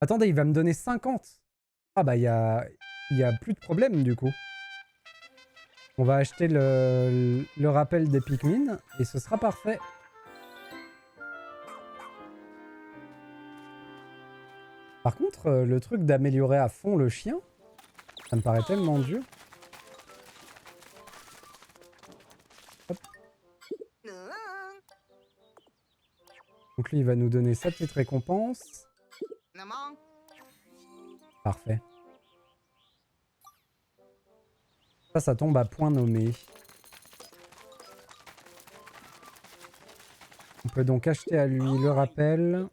Attendez, il va me donner 50. Ah bah, il y a plus de problème, du coup. On va acheter le rappel des Pikmin, et ce sera parfait. Par contre, le truc d'améliorer à fond le chien, ça me paraît tellement dur. Hop. Donc lui, il va nous donner sa petite récompense. Parfait. Ça tombe à point nommé. On peut donc acheter à lui le rappel.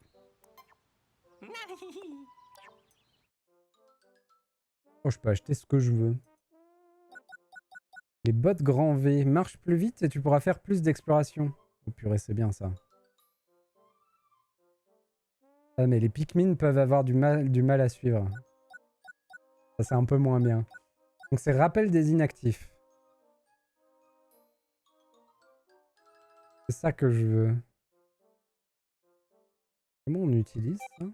Oh, je peux acheter ce que je veux. Les bottes grand V marchent plus vite et tu pourras faire plus d'exploration. Oh purée, c'est bien ça. Ah, mais les Pikmin peuvent avoir du mal à suivre. Ça, c'est un peu moins bien. Donc, c'est rappel des inactifs. C'est ça que je veux. Comment on utilise ça?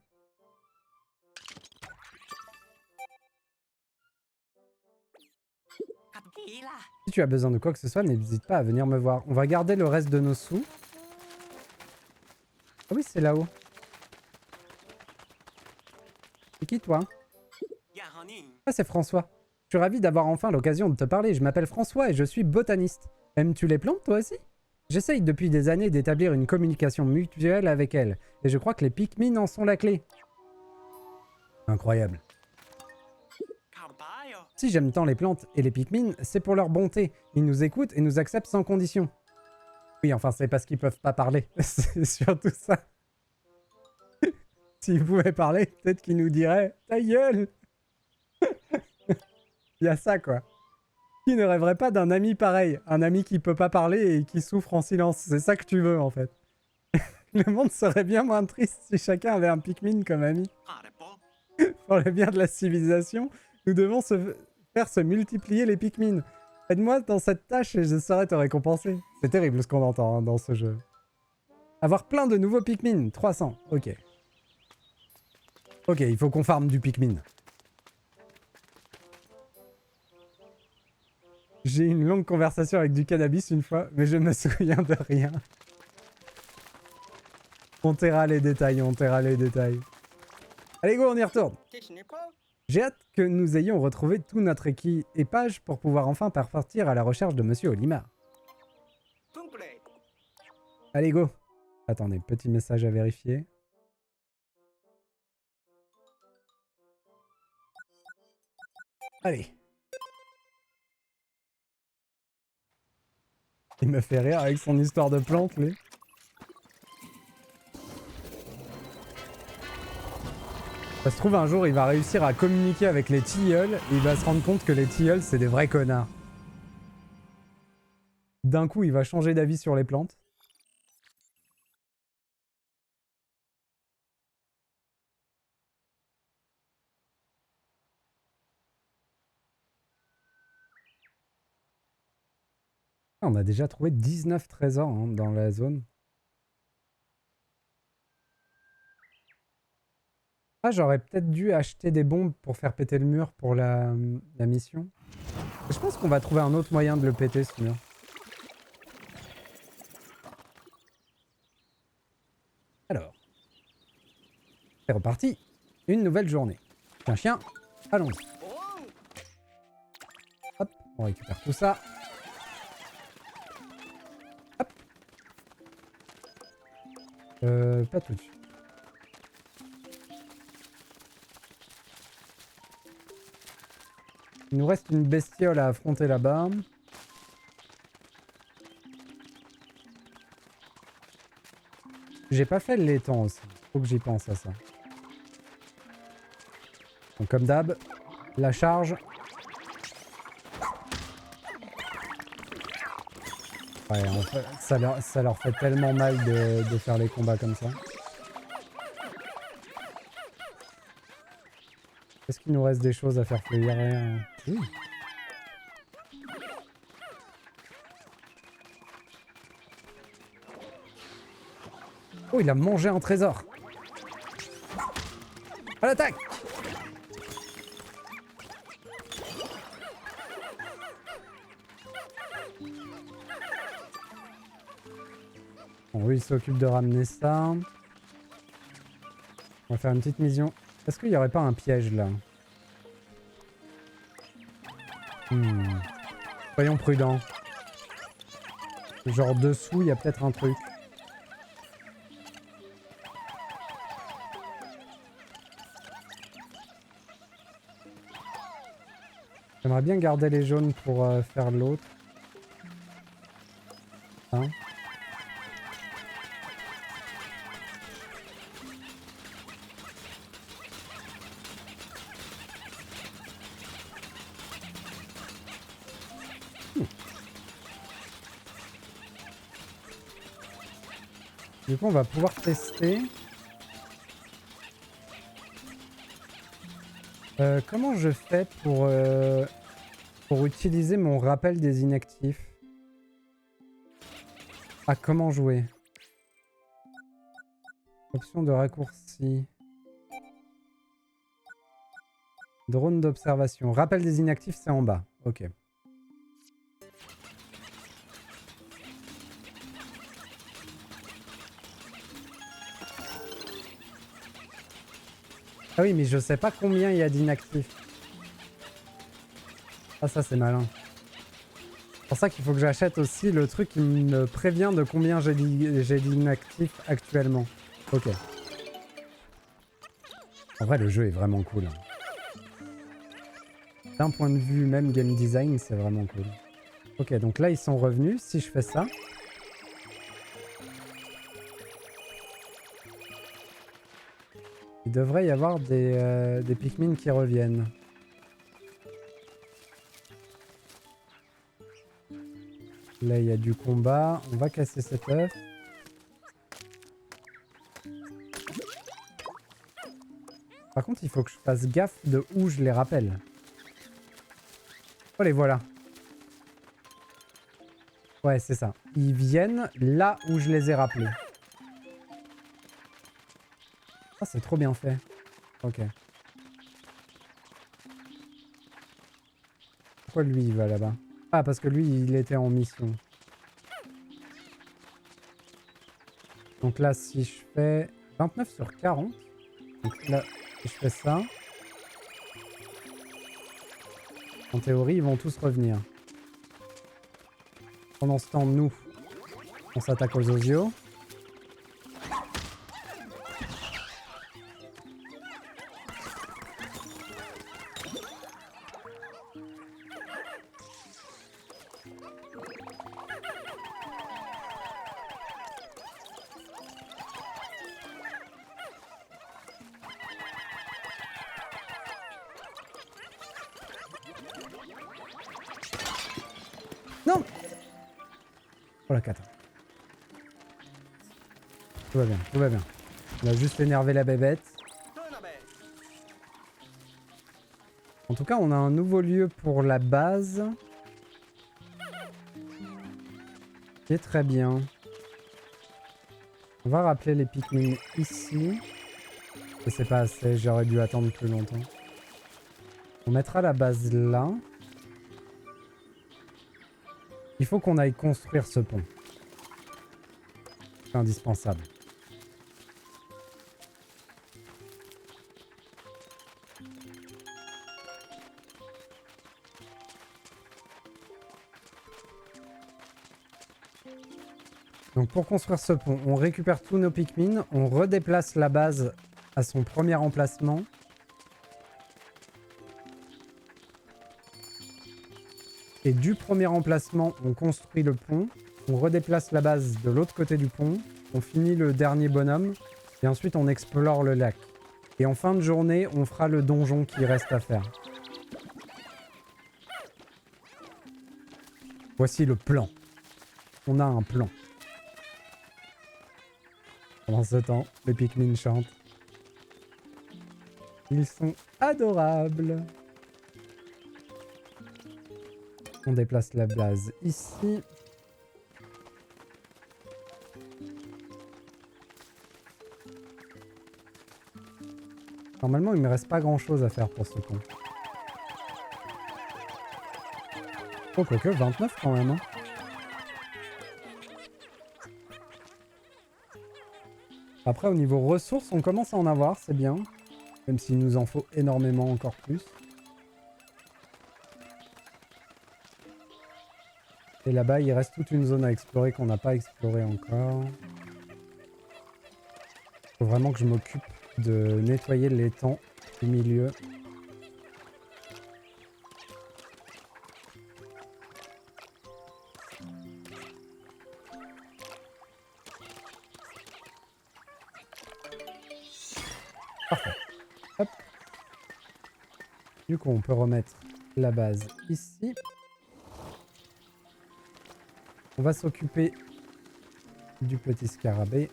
Si tu as besoin de quoi que ce soit, n'hésite pas à venir me voir. On va garder le reste de nos sous. Ah oui, c'est là-haut. C'est qui, toi? Ah, c'est François. Je suis ravi d'avoir enfin l'occasion de te parler. Je m'appelle François et je suis botaniste. Aimes-tu les plantes, toi aussi? J'essaye depuis des années d'établir une communication mutuelle avec elles. Et je crois que les Pikmin en sont la clé. Incroyable. Si j'aime tant les plantes et les Pikmin, c'est pour leur bonté. Ils nous écoutent et nous acceptent sans condition. Oui, enfin, c'est parce qu'ils peuvent pas parler. C'est surtout ça. S'ils pouvaient parler, peut-être qu'ils nous diraient « Ta gueule !» Il y a ça, quoi. Qui ne rêverait pas d'un ami pareil? Un ami qui peut pas parler et qui souffre en silence. C'est ça que tu veux, en fait. Le monde serait bien moins triste si chacun avait un Pikmin comme ami. Pour le bien de la civilisation, nous devons faire se multiplier les Pikmin. Aide-moi dans cette tâche et je saurai te récompenser. C'est terrible ce qu'on entend hein, dans ce jeu. Avoir plein de nouveaux Pikmin. 300. Ok. Ok, il faut qu'on farme du Pikmin. J'ai eu une longue conversation avec du cannabis une fois, mais je me souviens de rien. On taira les détails, on taira les détails. Allez go, on y retourne. J'ai hâte que nous ayons retrouvé tout notre équipage pour pouvoir enfin partir à la recherche de Monsieur Olimar. Allez go. Attendez, petit message à vérifier. Allez. Il me fait rire avec son histoire de plantes, lui. Ça se trouve, un jour, il va réussir à communiquer avec les tilleuls et il va se rendre compte que les tilleuls, c'est des vrais connards. D'un coup, il va changer d'avis sur les plantes. On a déjà trouvé 19 trésors hein, dans la zone. Ah, j'aurais peut-être dû acheter des bombes pour faire péter le mur pour la mission. Je pense qu'on va trouver un autre moyen de le péter, ce mur. Alors. C'est reparti. Une nouvelle journée. Chien, allons-y. Hop, on récupère tout ça. Hop. Pas tout de suite. Il nous reste une bestiole à affronter là-bas. J'ai pas fait l'étang aussi. Faut que j'y pense à ça. Donc comme d'hab, la charge. Ouais, en fait, ça leur fait tellement mal de faire les combats comme ça. Est-ce qu'il nous reste des choses à faire fleurir? Oui. Oh, il a mangé un trésor. À l'attaque! Bon, lui, il s'occupe de ramener ça. On va faire une petite mission. Est-ce qu'il n'y aurait pas un piège là? Soyons prudents. Genre dessous, il y a peut-être un truc. J'aimerais bien garder les jaunes pour faire l'autre. Hein? Du coup, on va pouvoir tester. Comment je fais pour utiliser mon rappel des inactifs? Ah, comment jouer? Option de raccourci. Drone d'observation. Rappel des inactifs, c'est en bas. Ok. Ah oui, mais je sais pas combien il y a d'inactifs. Ah, ça c'est malin. C'est pour ça qu'il faut que j'achète aussi le truc qui me prévient de combien j'ai d'inactifs actuellement. Ok. En vrai, le jeu est vraiment cool. D'un point de vue même game design, c'est vraiment cool. Ok, donc là, ils sont revenus. Si je fais ça... il devrait y avoir des Pikmin qui reviennent. Là, il y a du combat. On va casser cet œuf. Par contre, il faut que je fasse gaffe de où je les rappelle. Oh, les voilà. Ouais, c'est ça. Ils viennent là où je les ai rappelés. Ah, c'est trop bien fait. Ok. Pourquoi lui, il va là-bas? Ah, parce que lui, il était en mission. Donc là, si je fais 29 sur 40... donc là, si je fais ça... en théorie, ils vont tous revenir. Pendant ce temps, nous, on s'attaque aux osios. Non! Oh la cata. Tout va bien, tout va bien. On a juste énervé la bébête. En tout cas, on a un nouveau lieu pour la base. Qui est très bien. On va rappeler les Pikmin ici. Et c'est pas assez, j'aurais dû attendre plus longtemps. On mettra la base là. Il faut qu'on aille construire ce pont. C'est indispensable. Donc pour construire ce pont, on récupère tous nos Pikmin, on redéplace la base à son premier emplacement. Et du premier emplacement, on construit le pont, on redéplace la base de l'autre côté du pont, on finit le dernier bonhomme, et ensuite on explore le lac. Et en fin de journée, on fera le donjon qui reste à faire. Voici le plan. On a un plan. Pendant ce temps, les Pikmin chantent. Ils sont adorables. On déplace la base ici. Normalement, il me reste pas grand chose à faire pour ce con. Oh, quoique 29 quand même. Hein. Après, au niveau ressources, on commence à en avoir, c'est bien. Même s'il nous en faut énormément encore plus. Et là-bas, il reste toute une zone à explorer qu'on n'a pas explorée encore. Faut vraiment que je m'occupe de nettoyer l'étang du milieu. Parfait. Hop. Du coup, on peut remettre la base ici. On va s'occuper du petit scarabée.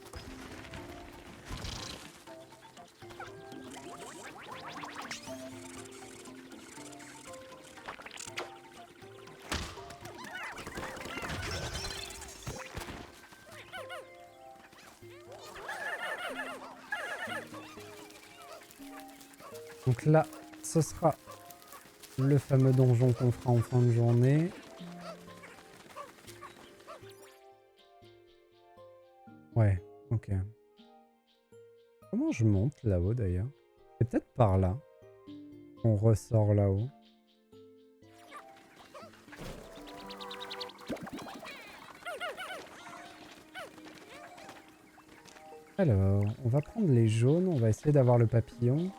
Donc là, ce sera le fameux donjon qu'on fera en fin de journée. Ouais, ok. Comment je monte là-haut d'ailleurs? C'est peut-être par là. On ressort là-haut. Alors, on va prendre les jaunes, on va essayer d'avoir le papillon.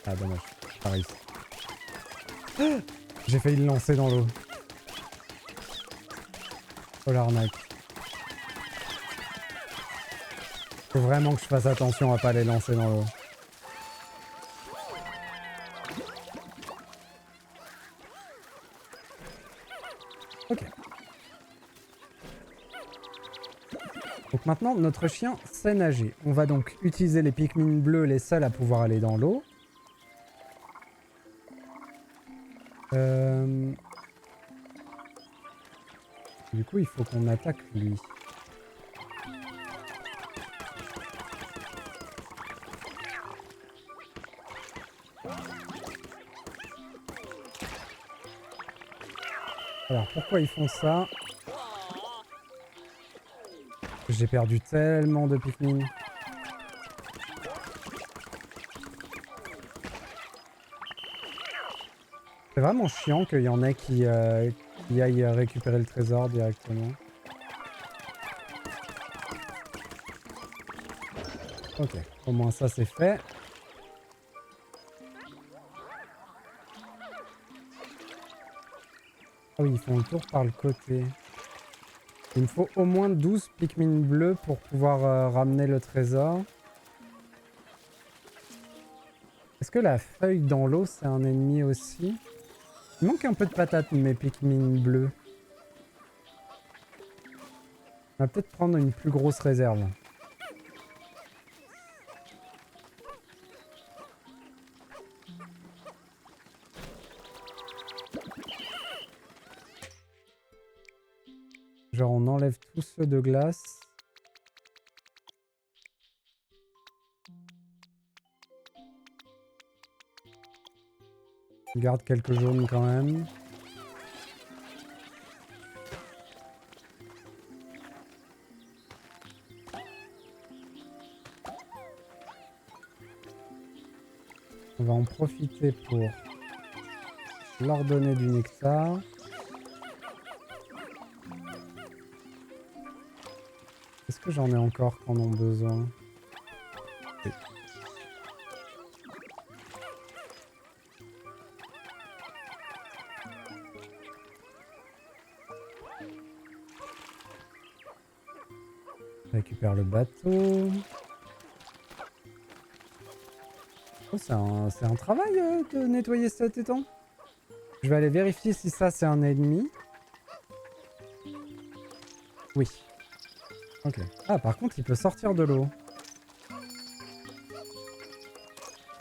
Ah dommage, pas réussi. Ah, j'ai failli le lancer dans l'eau. Oh l'arnaque. Faut vraiment que je fasse attention à pas les lancer dans l'eau. Ok. Donc maintenant, notre chien sait nager. On va donc utiliser les Pikmin bleus, les seuls à pouvoir aller dans l'eau. Du coup, il faut qu'on attaque lui. Alors, pourquoi ils font ça? J'ai perdu tellement de Pikmin. C'est vraiment chiant qu'il y en ait qui aillent récupérer le trésor directement. Ok, au moins ça c'est fait. Ah oui, ils font le tour par le côté. Il me faut au moins 12 Pikmin bleus pour pouvoir ramener le trésor. Est-ce que la feuille dans l'eau c'est un ennemi aussi? Il manque un peu de patates mes Pikmin bleus. On va peut-être prendre une plus grosse réserve. Genre on enlève tous ceux de glace. On garde quelques jaunes quand même. On va en profiter pour leur donner du nectar. Est-ce que j'en ai encore qui en ont besoin? Oui. Je récupère le bateau. Oh, c'est un travail de nettoyer cet étang. Je vais aller vérifier si ça c'est un ennemi. Oui. Ok. Ah, par contre, il peut sortir de l'eau.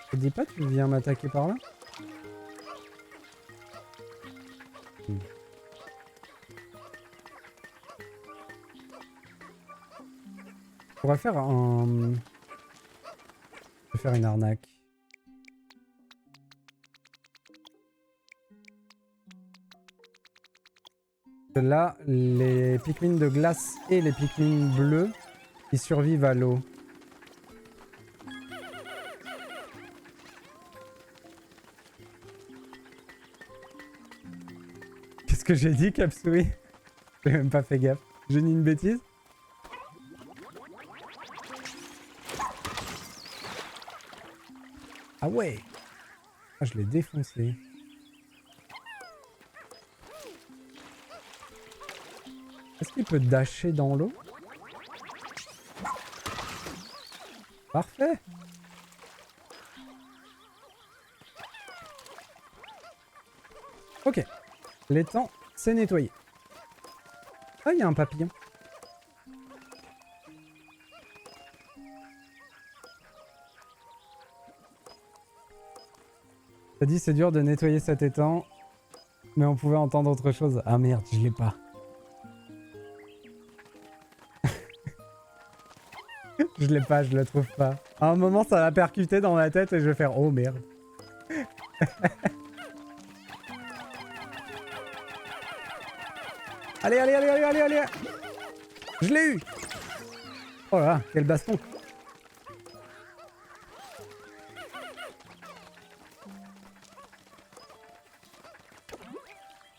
Je te dis pas, tu viens m'attaquer par là? Je pourrais faire un... Je vais faire une arnaque. Là, les Pikmin de glace et les Pikmin bleus, ils survivent à l'eau. Qu'est-ce que j'ai dit, Capsui? J'ai même pas fait gaffe. J'ai dit une bêtise? Ah ouais! Ah, je l'ai défoncé. Est-ce qu'il peut dasher dans l'eau? Parfait! Ok. L'étang, c'est nettoyé. Ah, il y a un papillon. T'as dit c'est dur de nettoyer cet étang, mais on pouvait entendre autre chose. Ah merde, je l'ai pas. Je l'ai pas, je le trouve pas. À un moment, ça va percuter dans ma tête et je vais faire oh merde. Allez, allez, allez, allez, allez, allez. Je l'ai eu. Oh là là, quel baston.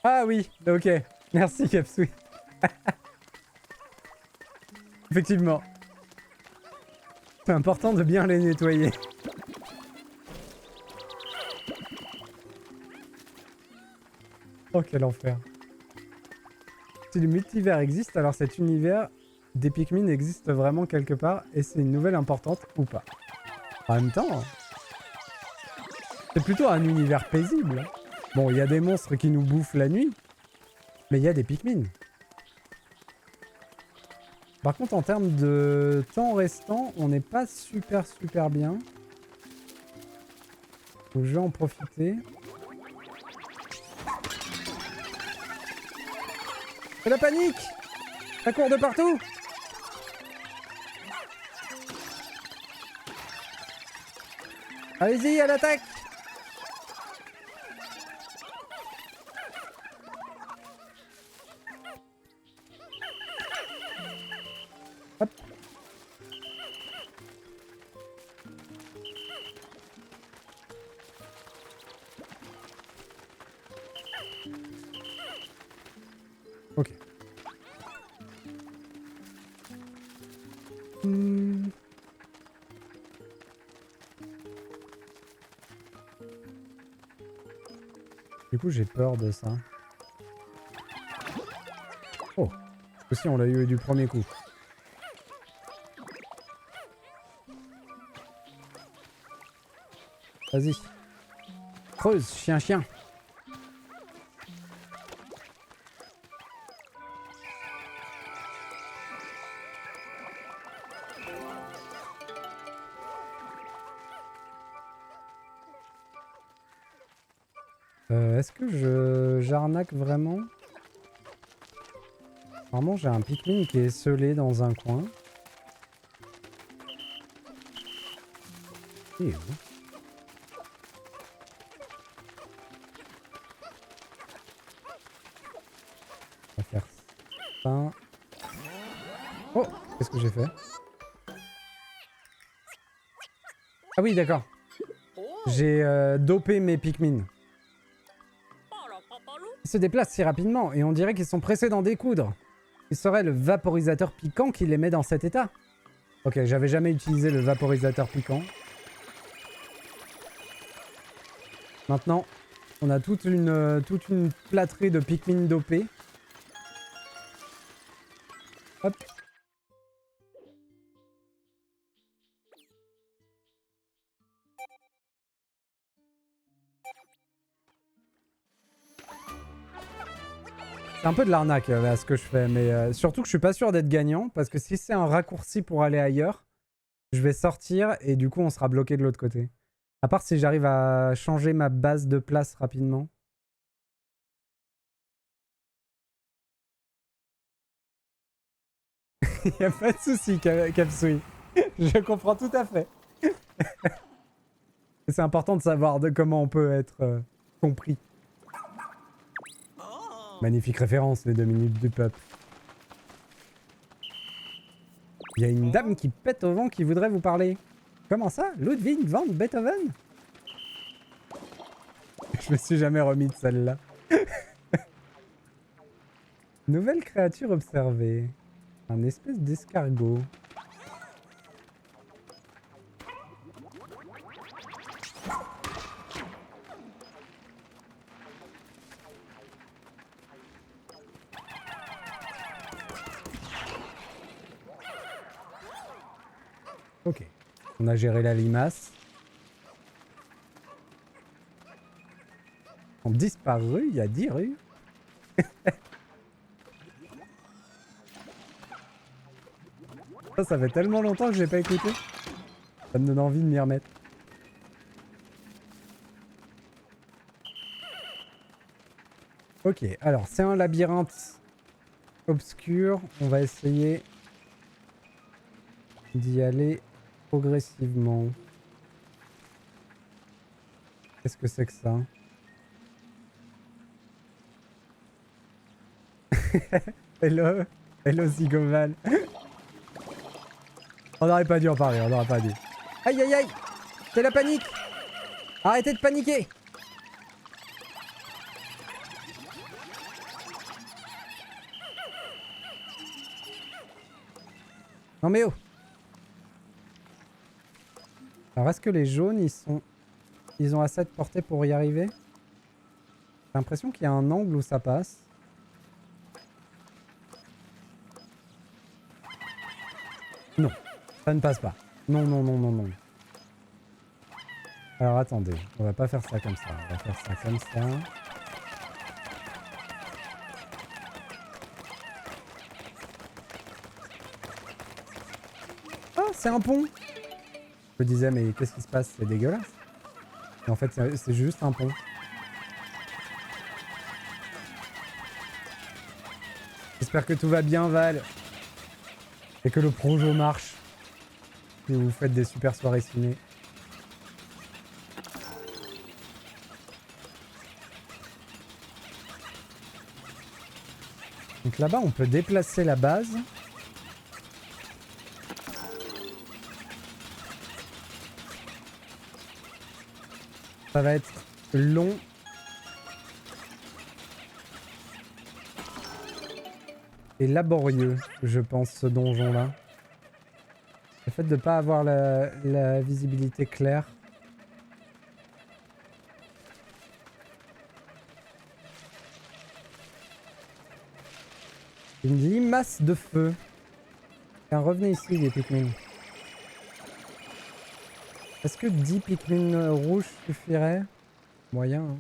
Ah oui, ok. Merci Capsui. Effectivement. C'est important de bien les nettoyer. Oh quel enfer. Si le multivers existe, alors cet univers des Pikmin existe vraiment quelque part et c'est une nouvelle importante ou pas. En même temps, c'est plutôt un univers paisible. Bon, il y a des monstres qui nous bouffent la nuit, mais il y a des Pikmin. Par contre, en termes de temps restant, on n'est pas super bien. Donc je vais en profiter. C'est la panique! Ça court de partout! Allez-y, à l'attaque! Hop. Ok. Du coup, j'ai peur de ça. Oh, aussi on l'a eu du premier coup. Vas-y. Creuse, chien. Est-ce que j'arnaque vraiment? Normalement, j'ai un Pikmin qui est scellé dans un coin. Et où? On va faire ça. Oh, qu'est-ce que j'ai fait? Ah oui, d'accord. J'ai dopé mes Pikmin. Ils se déplacent si rapidement et on dirait qu'ils sont pressés d'en découdre. Il serait le vaporisateur piquant qui les met dans cet état. Ok, j'avais jamais utilisé le vaporisateur piquant. Maintenant, on a toute une plâtrée de Pikmin dopés. Hop. C'est un peu de l'arnaque à ce que je fais, mais surtout que je suis pas sûr d'être gagnant, parce que si c'est un raccourci pour aller ailleurs, je vais sortir et du coup on sera bloqué de l'autre côté. À part si j'arrive à changer ma base de place rapidement. Y a pas de souci, Capsui. Je comprends tout à fait. C'est important de savoir de comment on peut être compris. Magnifique référence, les 2 minutes du peuple. Il y a une dame qui pète au vent qui voudrait vous parler. Comment ça? Ludwig van Beethoven? Je me suis jamais remis de celle-là. Nouvelle créature observée. Un espèce d'escargot. Ok. On a géré la limace. En disparu, il y a 10 rues. Ça fait tellement longtemps que j'ai pas écouté. Ça me donne envie de m'y remettre. Ok, alors c'est un labyrinthe obscur. On va essayer d'y aller progressivement. Qu'est-ce que c'est que ça? Hello, hello Zigoval. On n'aurait pas dû en parler, on n'aurait pas dû. Aïe aïe aïe, c'est la panique. Arrêtez de paniquer. Non mais oh. Alors est-ce que les jaunes ils ont assez de portée pour y arriver? J'ai l'impression qu'il y a un angle où ça passe. Non, ça ne passe pas. Non, non, non, non, non. Alors attendez, on va pas faire ça comme ça. On va faire ça comme ça. Ah, c'est un pont! Je me disais, mais qu'est-ce qui se passe? C'est dégueulasse. Et en fait, c'est juste un pont. J'espère que tout va bien, Val. Et que le projo marche. Et vous faites des super soirées ciné. Donc là-bas, on peut déplacer la base. Ça va être long. Et laborieux, je pense, ce donjon-là. Le fait de ne pas avoir la visibilité claire. Une limace de feu. Tiens, revenez ici, les Pikmin. Est-ce que 10 Pikmin rouges suffirait? Moyen, hein.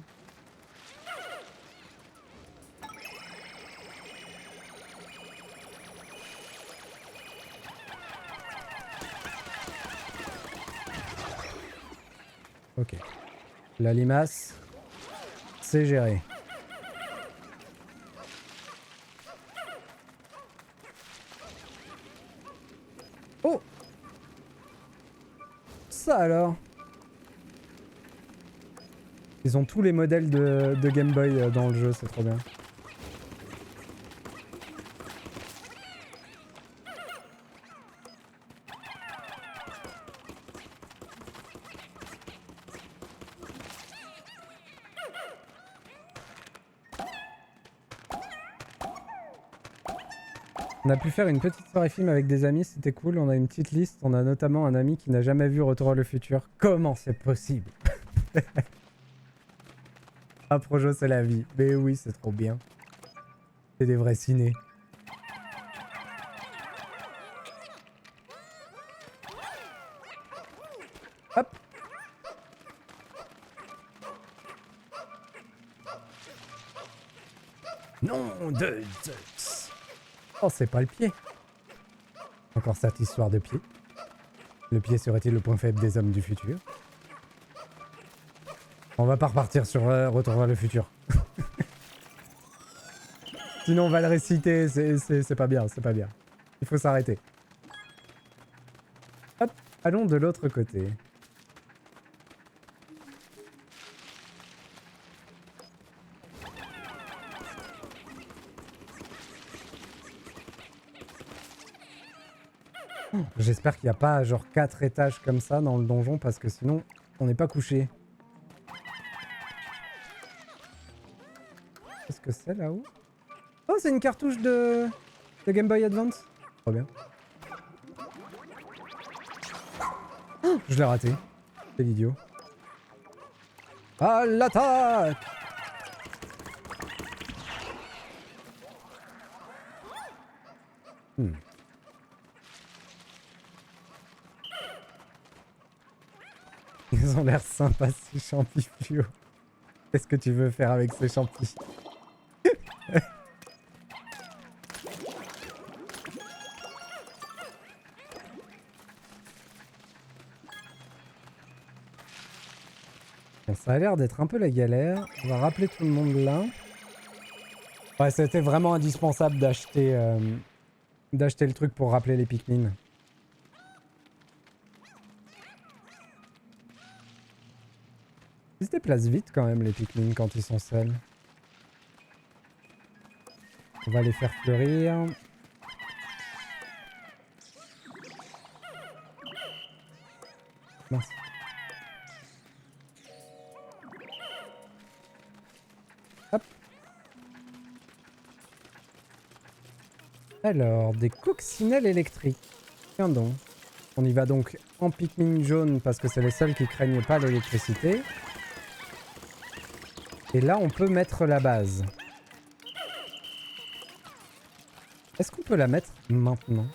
Ok. La limace, c'est géré. Oh! Ça alors? Ils ont tous les modèles de Game Boy dans le jeu, c'est trop bien. On a pu faire une petite soirée film avec des amis, c'était cool, on a une petite liste, on a notamment un ami qui n'a jamais vu Retour vers le futur. Comment c'est possible? Un projet c'est la vie, mais oui c'est trop bien. C'est des vrais ciné. Hop. Nom de Zeus. Oh, c'est pas le pied. Encore cette histoire de pied. Le pied serait-il le point faible des hommes du futur? On va pas repartir sur Retour vers le futur. Sinon on va le réciter, c'est pas bien, c'est pas bien. Il faut s'arrêter. Hop, allons de l'autre côté. J'espère qu'il n'y a pas genre 4 étages comme ça dans le donjon parce que sinon on n'est pas couché. Qu'est-ce que c'est là-haut? Oh, c'est une cartouche de Game Boy Advance. Trop bien. Oh, je l'ai raté. C'est l'idiot. À l'attaque! Ils ont l'air sympas ces champis fluo. Qu'est-ce que tu veux faire avec ces champis? Bon, ça a l'air d'être un peu la galère. On va rappeler tout le monde là. Ouais, c'était vraiment indispensable d'acheter le truc pour rappeler les Pikmin. Ils se déplacent vite quand même les Pikmin quand ils sont seuls. On va les faire fleurir. Mince. Hop. Alors, des coccinelles électriques. Tiens donc. On y va donc en Pikmin jaune parce que c'est les seuls qui craignent pas l'électricité. Et là, on peut mettre la base. Est-ce qu'on peut la mettre maintenant?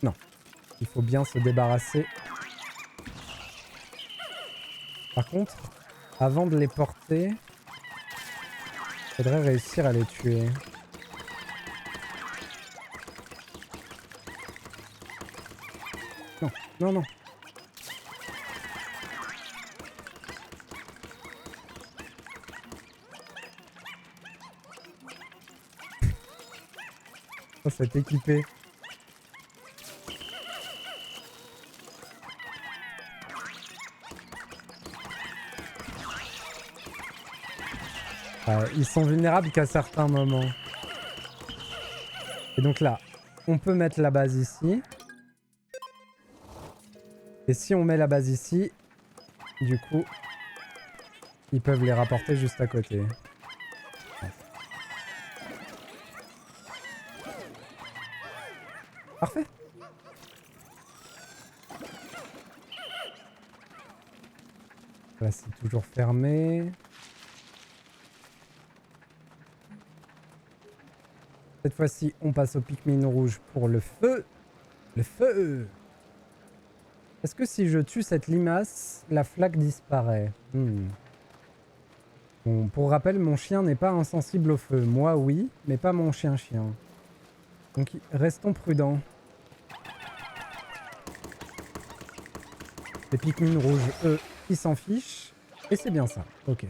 Non. Il faut bien se débarrasser. Par contre, avant de les porter, il faudrait réussir à les tuer. Non, non, non. Oh, c'est équipé. Ils sont vulnérables qu'à certains moments. Et donc là, on peut mettre la base ici. Et si on met la base ici, du coup, ils peuvent les rapporter juste à côté. Parfait. Là, c'est toujours fermé. Cette fois-ci, on passe au Pikmin rouge pour le feu. Le feu! Est-ce que si je tue cette limace, la flaque disparaît? Bon, pour rappel, mon chien n'est pas insensible au feu. Moi, oui, mais pas mon chien-chien. Donc, restons prudents. Les Pikmin rouges, eux, ils s'en fichent. Et c'est bien ça. Ok.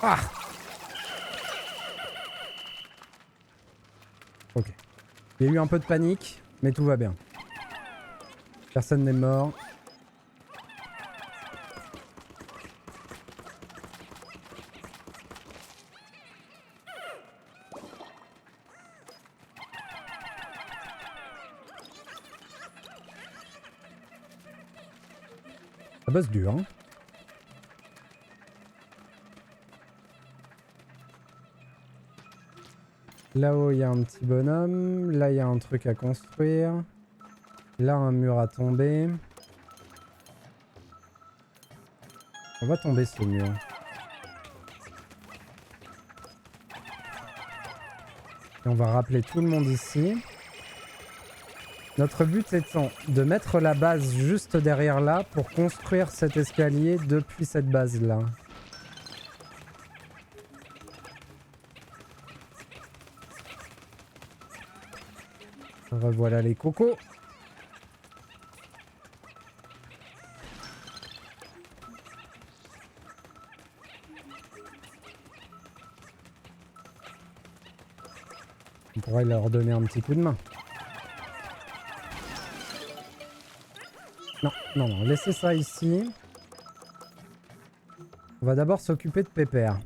Ah! Ok. Il y a eu un peu de panique, mais tout va bien. Personne n'est mort. Ça bosse dur, hein. Là-haut, il y a un petit bonhomme. Là, il y a un truc à construire. Là, un mur à tomber. On va tomber ce mur. Et on va rappeler tout le monde ici. Notre but étant de mettre la base juste derrière là pour construire cet escalier depuis cette base-là. Revoilà les cocos. On pourrait leur donner un petit coup de main. Non, non, non, laissez ça ici. On va d'abord s'occuper de Pépère.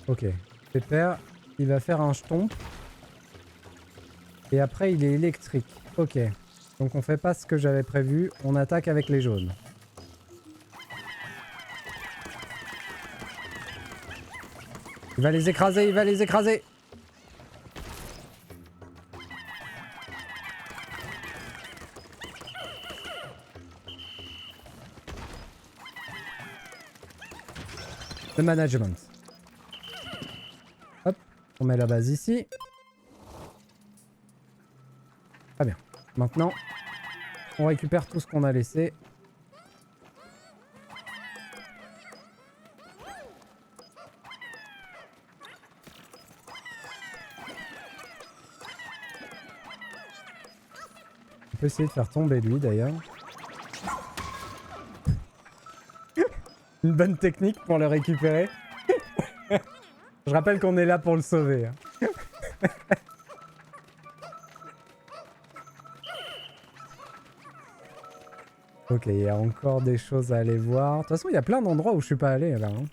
Ok, Pépère, il va faire un stomp. Et après, il est électrique. Ok, donc on fait pas ce que j'avais prévu. On attaque avec les jaunes. Il va les écraser, il va les écraser. Le management. Hop, on met la base ici. Très bien. Maintenant, on récupère tout ce qu'on a laissé. On peut essayer de faire tomber lui d'ailleurs. Une bonne technique pour le récupérer. Je rappelle qu'on est là pour le sauver. Ok, il y a encore des choses à aller voir. De toute façon, il y a plein d'endroits où je suis pas allé là. Hein.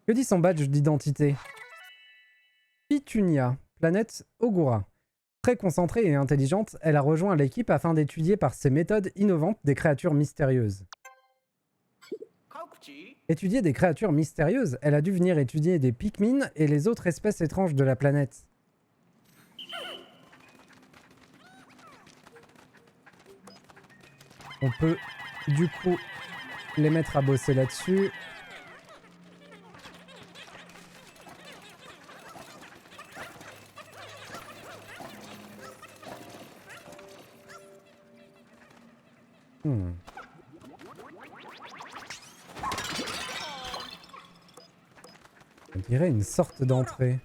Que dit son badge d'identité? Pitunia, planète Ogura. Très concentrée et intelligente, elle a rejoint l'équipe afin d'étudier par ses méthodes innovantes des créatures mystérieuses. Étudier des créatures mystérieuses? Elle a dû venir étudier des Pikmin et les autres espèces étranges de la planète. On peut du coup les mettre à bosser là-dessus. On dirait une sorte d'entrée.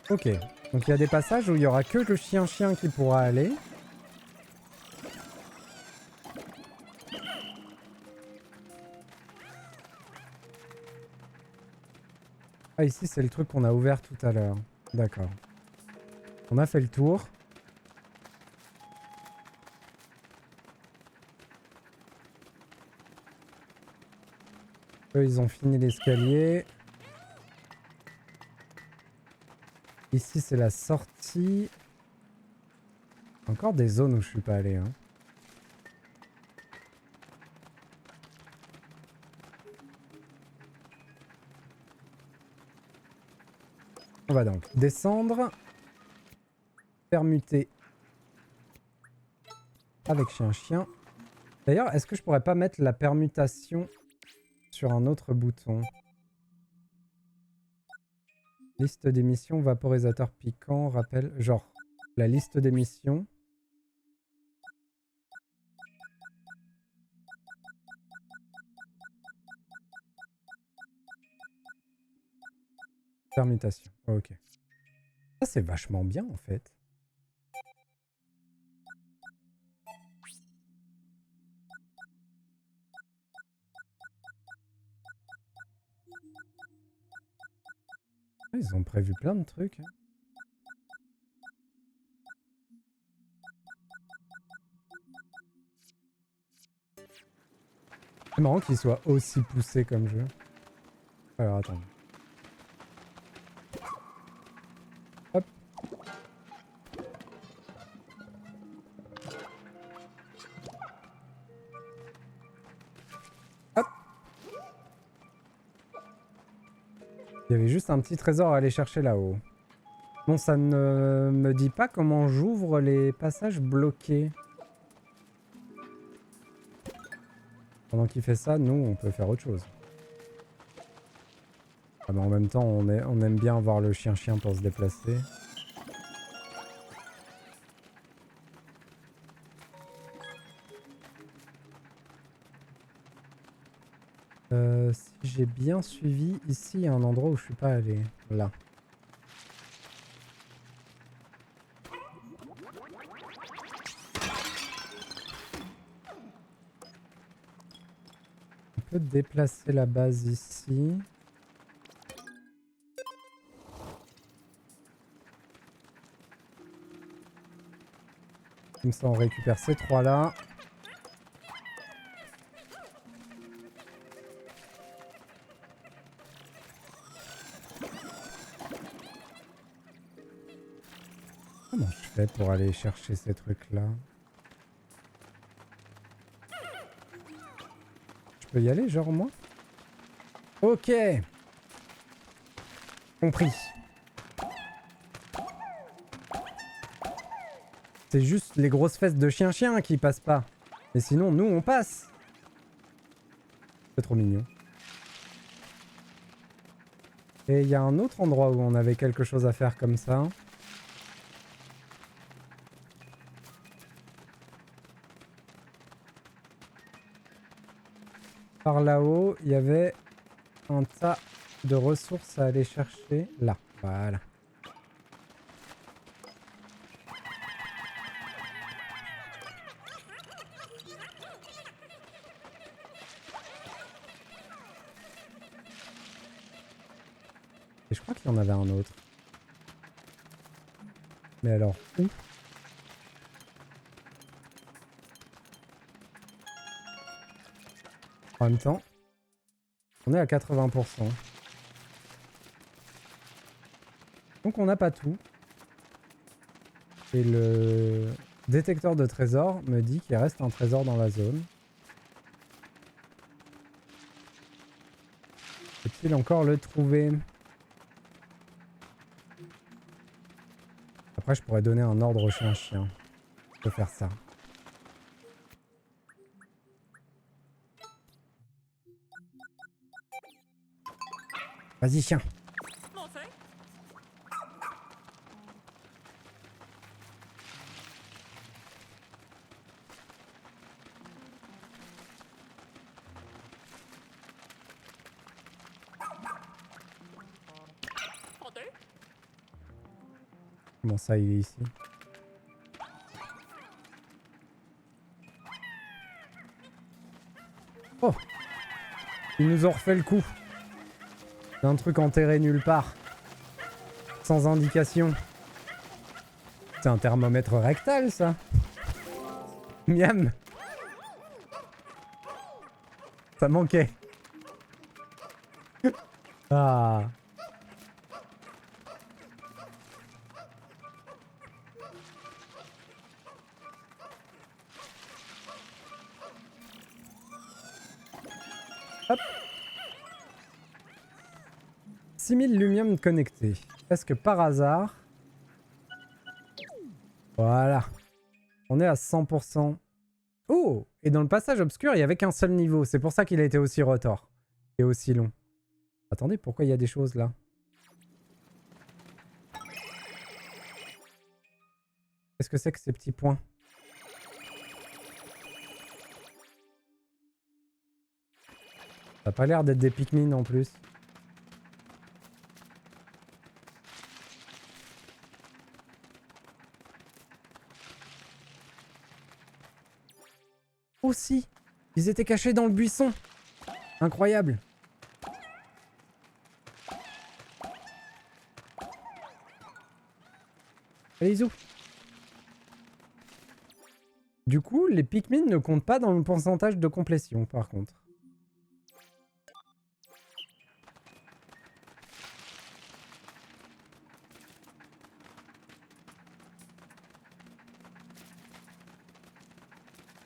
Ok, donc il y a des passages où il y aura que le chien-chien qui pourra aller. Ah, ici c'est le truc qu'on a ouvert tout à l'heure. D'accord. On a fait le tour. Eux, ils ont fini l'escalier. Ici, c'est la sortie. Encore des zones où je suis pas allé. Hein. On va donc descendre. Permuter. Avec chien-chien. D'ailleurs, est-ce que je pourrais pas mettre la permutation sur un autre bouton? Liste des missions, vaporisateur piquant, rappel, genre la liste des missions. Permutation, ok. Ça c'est vachement bien en fait. Ils ont prévu plein de trucs. Hein. C'est marrant qu'il soit aussi poussé comme jeu. Alors attends. Hop. Hop. Il y avait juste un petit trésor à aller chercher là-haut. Bon, ça ne me dit pas comment j'ouvre les passages bloqués. Pendant qu'il fait ça, nous, on peut faire autre chose. Ah bah en même temps, on aime bien voir le chien-chien pour se déplacer. Si j'ai bien suivi, ici il y a un endroit où je suis pas allé. Là. On peut déplacer la base ici. Comme ça on récupère ces trois là. Comment je fais pour aller chercher ces trucs là? Je peux y aller genre moi? Ok. Compris. C'est juste les grosses fesses de chien-chien qui passent pas. Mais sinon, nous, on passe. C'est trop mignon. Et il y a un autre endroit où on avait quelque chose à faire comme ça. Par là-haut, il y avait un tas de ressources à aller chercher. Là, voilà. Et je crois qu'il y en avait un autre. Mais alors, où? En même temps, on est à 80%. Donc on n'a pas tout. Et le détecteur de trésors me dit qu'il reste un trésor dans la zone. Faut-il encore le trouver? Après, je pourrais donner un ordre au chien-chien. Je peux faire ça. Vas-y, chien. Comment ça, il est ici? Oh! Ils nous ont refait le coup. D'un truc enterré nulle part. Sans indication. C'est un thermomètre rectal, ça. Miam. Ça manquait. Ah. Hop. 6000 lumium connectés. Est-ce que par hasard... Voilà. On est à 100%. Oh! Et dans le passage obscur, il n'y avait qu'un seul niveau. C'est pour ça qu'il a été aussi retors. Et aussi long. Attendez, pourquoi il y a des choses là? Qu'est-ce que c'est que ces petits points? Ça n'a pas l'air d'être des Pikmin en plus. Aussi! Ils étaient cachés dans le buisson! Incroyable! Allez, où? Du coup, les Pikmin ne comptent pas dans le pourcentage de complétion, par contre.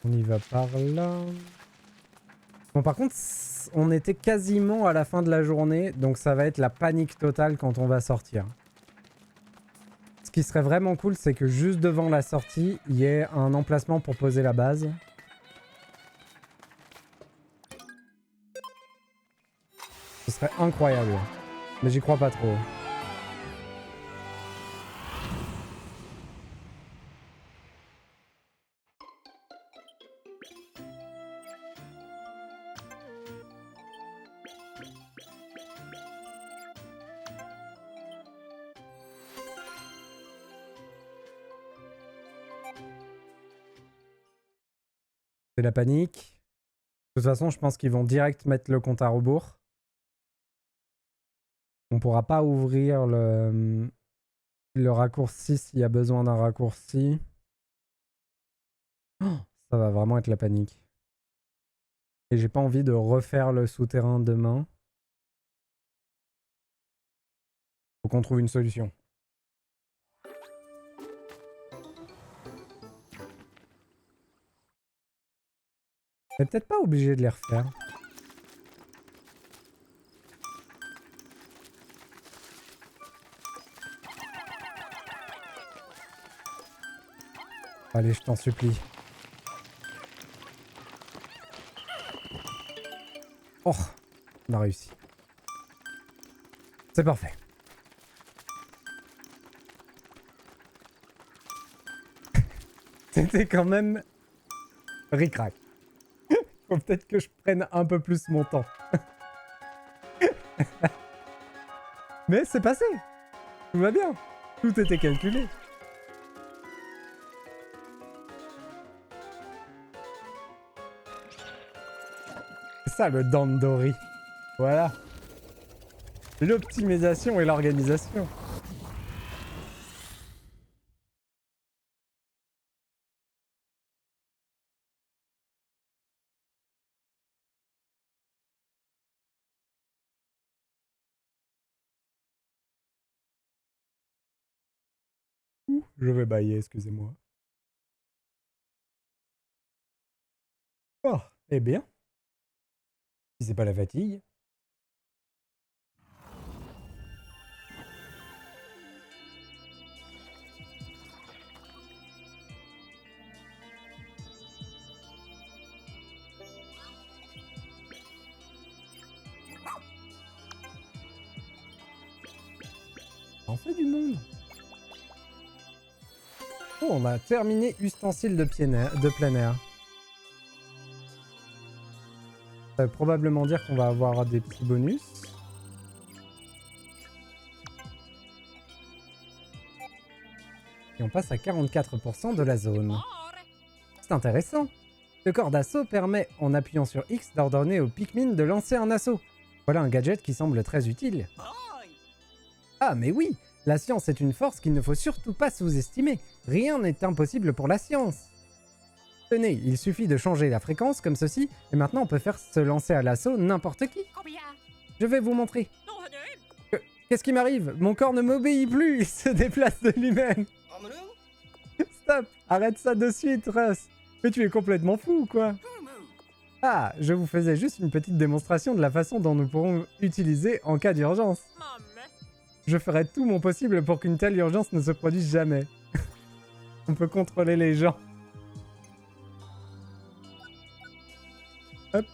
On y va par là. Bon, par contre, on était quasiment à la fin de la journée, donc ça va être la panique totale quand on va sortir. Ce qui serait vraiment cool, c'est que juste devant la sortie, il y ait un emplacement pour poser la base. Ce serait incroyable. Mais j'y crois pas trop. la panique. De toute façon, je pense qu'ils vont direct mettre le compte à rebours. On pourra pas ouvrir le raccourci s'il y a besoin d'un raccourci. Oh, ça va vraiment être la panique. Et j'ai pas envie de refaire le souterrain demain. Faut qu'on trouve une solution. On est peut-être pas obligé de les refaire. Allez, je t'en supplie. Oh, on a réussi. C'est parfait. C'était quand même ric-rac. Faut peut-être que je prenne un peu plus mon temps. Mais c'est passé. Tout va bien. Tout était calculé. C'est ça le Dandori. Voilà. L'optimisation et l'organisation. Je vais bailler, excusez-moi. Oh, eh bien. Si c'est pas la fatigue. On fait du monde. Oh, on a terminé ustensiles de plein air. Ça veut probablement dire qu'on va avoir des petits bonus. Et on passe à 44% de la zone. C'est intéressant. Le corps d'assaut permet, en appuyant sur X, d'ordonner aux Pikmin de lancer un assaut. Voilà un gadget qui semble très utile. Ah mais oui, la science est une force qu'il ne faut surtout pas sous-estimer. Rien n'est impossible pour la science. Tenez, il suffit de changer la fréquence comme ceci, et maintenant on peut faire se lancer à l'assaut n'importe qui. Je vais vous montrer. Qu'est-ce qui m'arrive? Mon corps ne m'obéit plus, il se déplace de lui-même. Stop, arrête ça de suite, Russ. Mais tu es complètement fou ou quoi? Ah, je vous faisais juste une petite démonstration de la façon dont nous pourrons utiliser en cas d'urgence. Je ferai tout mon possible pour qu'une telle urgence ne se produise jamais. On peut contrôler les gens. Hop.